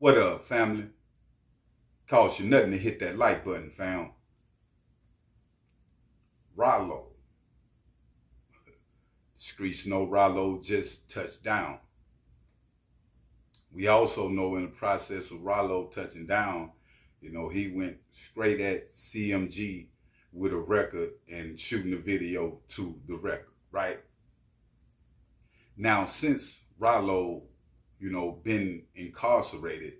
What up, family? Cost you nothing to hit that like button, fam. Ralo. Streets know Ralo just touched down. We also know in the process of Ralo touching down, he went straight at CMG with a record and shooting the video to the record, right? Now, since Ralo, been incarcerated,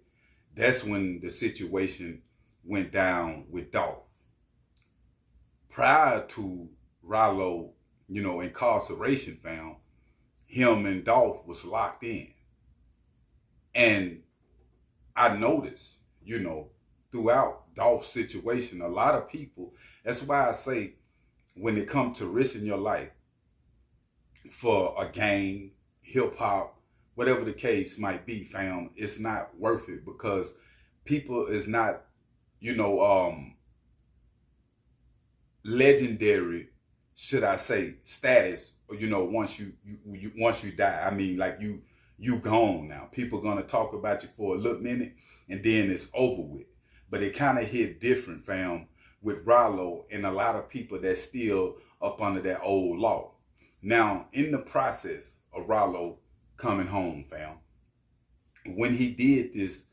that's when the situation went down with Dolph. Prior to Ralo, incarceration, found him and Dolph was locked in. And I noticed, throughout Dolph's situation, a lot of people, that's why I say when it comes to risking your life for a game, hip hop, whatever the case might be, fam, it's not worth it because people is not, legendary, should I say, status, once you die. I mean, like you gone now. People gonna talk about you for a little minute and then it's over with. But it kind of hit different, fam, with Ralo and a lot of people that's still up under that old law. Now, in the process of Ralo coming home, fam, when he did this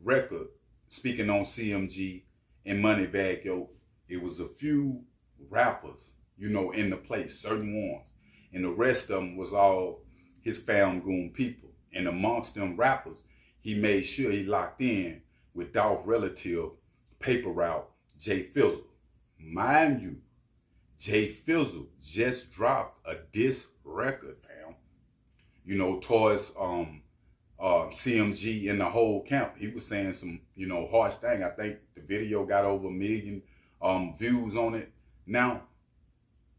record, speaking on CMG and Moneybag Yo, it was a few rappers, in the place, certain ones. And the rest of them was all his fam goon people. And amongst them rappers, he made sure he locked in with Dolph relative, paper route, J Fizzle. Mind you, J Fizzle just dropped a diss record, fam. Towards CMG and the whole camp. He was saying some, harsh thing. I think the video got over 1 million views on it. Now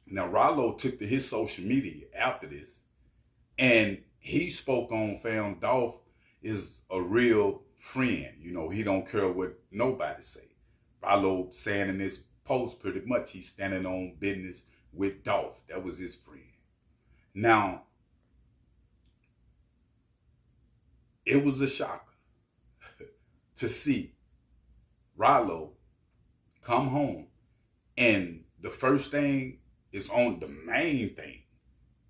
Ralo took to his social media after this, and he spoke on, fam, Dolph is a real friend. He don't care what nobody say. Ralo saying in this post pretty much he's standing on business with Dolph. That was his friend. Now, it was a shocker to see Ralo come home and the first thing is on, the main thing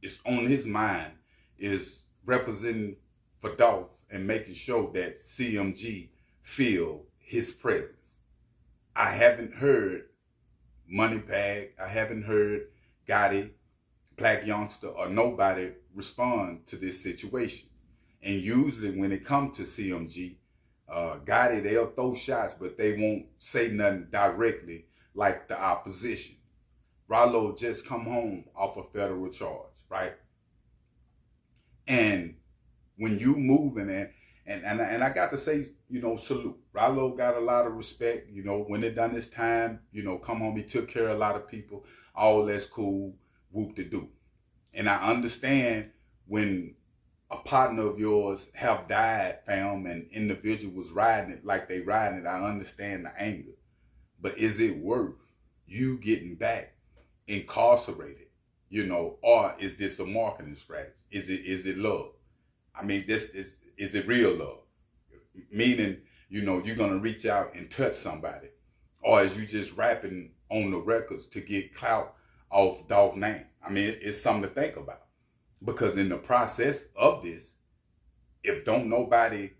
is on his mind is representing for Dolph and making sure that CMG feel his presence. I haven't heard Moneybag, I haven't heard Gotti, Black Youngster, or nobody respond to this situation. And usually when it comes to CMG, Gotti, they'll throw shots, but they won't say nothing directly like the opposition. Ralo just come home off a federal charge, right? And when you moving and I got to say, salute. Ralo got a lot of respect, when it done his time, come home, he took care of a lot of people, all that's cool, whoop-de-doo. And I understand when a partner of yours have died, fam, and individual was riding it like they riding it, I understand the anger. But is it worth you getting back incarcerated, or is this a marketing strategy? Is it love? I mean, is it real love? Meaning, you're gonna reach out and touch somebody, or is you just rapping on the records to get clout off Dolph's name? I mean, it's something to think about. Because in the process of this, if don't nobody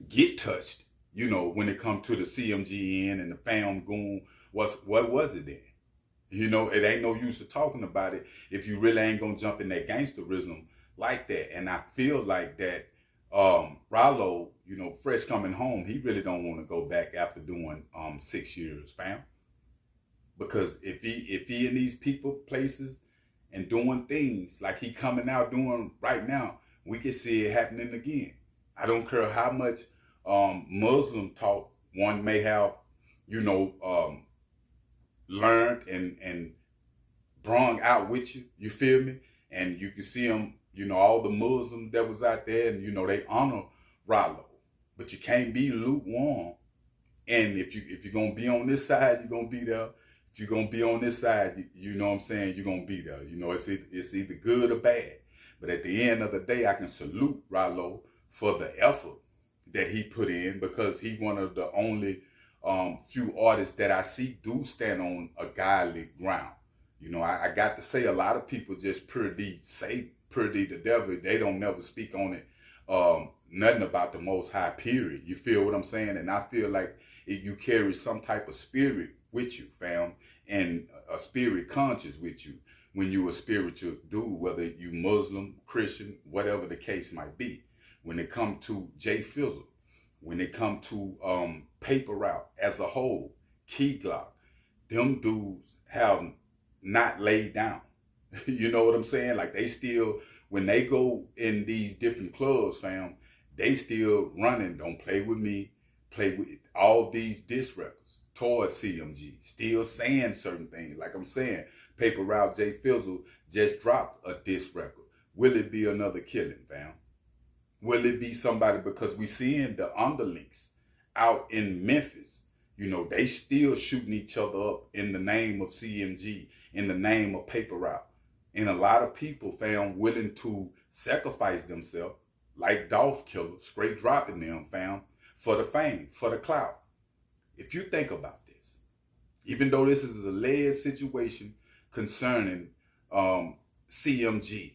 get touched, when it comes to the CMG end and the fam goon, what was it then? It ain't no use of talking about it if you really ain't gonna jump in that gangsterism like that. And I feel like that Ralo, fresh coming home, he really don't want to go back after doing 6 years, fam. Because if he in these people places and doing things like he coming out doing right now, we can see it happening again. I don't care how much Muslim talk one may have, learned and brung out with you, you feel me? And you can see them, all the Muslims that was out there and, they honor Ralo. But you can't be lukewarm. And if you're going to be on this side, you're going to be there. If you're going to be on this side, you know what I'm saying, you're going to be there. It's either good or bad. But at the end of the day, I can salute Ralo for the effort that he put in, because he one of the only few artists that I see do stand on a godly ground. You know, I got to say, a lot of people just pretty say pretty the devil. They don't never speak on it, nothing about the Most High, period. You feel what I'm saying? And I feel like if you carry some type of spirit with you, fam, and a spirit conscious with you when you a spiritual dude, whether you Muslim, Christian, whatever the case might be. When it come to J Fizzle, when it come to Paper Route as a whole, Key Glock, them dudes have not laid down. You know what I'm saying? Like, they still, when they go in these different clubs, fam, they still running. Don't play with me. Play with all these diss records towards CMG. Still saying certain things. Like I'm saying, Paper Route, J Fizzle just dropped a diss record. Will it be another killing, fam? Will it be somebody? Because we seeing the underlinks out in Memphis. You know, they still shooting each other up in the name of CMG, in the name of Paper Route. And a lot of people, fam, willing to sacrifice themselves, like Dolph killer, straight dropping them, fam, for the fame, for the clout. If you think about this, even though this is a alleged situation concerning CMG,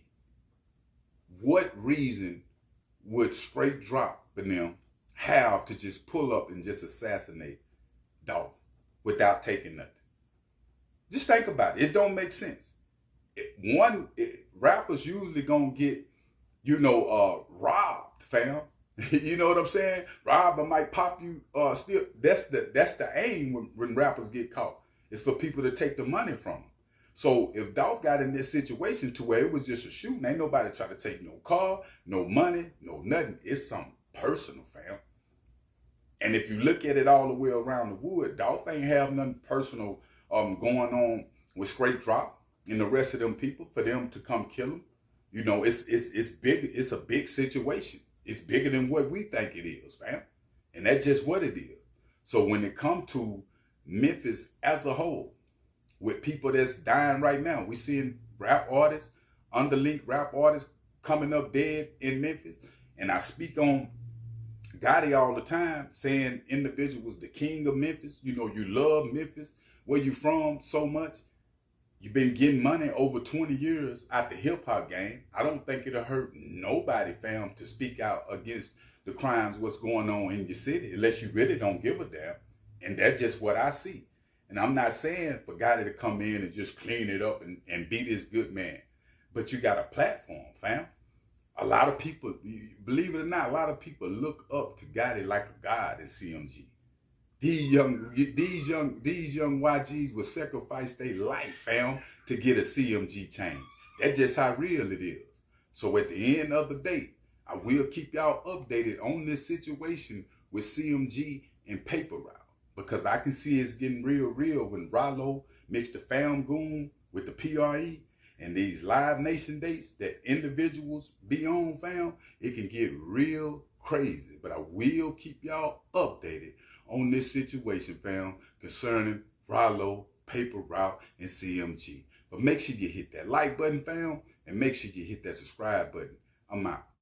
what reason would straight drop them have to just pull up and just assassinate Dolph without taking nothing? Just think about it. It don't make sense. Rappers usually gonna get, robbed, fam. You know what I'm saying? Robbed, but might pop you. Still, that's the aim when rappers get caught. It's for people to take the money from them. So if Dolph got in this situation to where it was just a shooting, ain't nobody try to take no car, no money, no nothing. It's something personal, fam. And if you look at it all the way around the wood, Dolph ain't have nothing personal going on with Straight Drop and the rest of them people for them to come kill him. You know, it's big. It's a big situation. It's bigger than what we think it is, fam. And that's just what it is. So when it comes to Memphis as a whole, with people that's dying right now, we seeing rap artists, underlink rap artists coming up dead in Memphis. And I speak on Gotti all the time, saying individuals, the king of Memphis. You know, you love Memphis, where you from so much. You've been getting money over 20 years out the hip-hop game. I don't think it'll hurt nobody, fam, to speak out against the crimes, what's going on in your city, unless you really don't give a damn. And that's just what I see. And I'm not saying for Gotti to come in and just clean it up and be this good man. But you got a platform, fam. A lot of people, believe it or not, a lot of people look up to Gotti like a god in CMG. These young YGs will sacrifice their life, fam, to get a CMG change. That's just how real it is. So at the end of the day, I will keep y'all updated on this situation with CMG and Paper Route, because I can see it's getting real when Ralo mixed the fam goon with the PRE and these Live Nation dates that individuals be on, fam. It can get real crazy. But I will keep y'all updated on this situation, fam, concerning Ralo, Paper Route, and CMG. But make sure you hit that like button, fam, and make sure you hit that subscribe button. I'm out.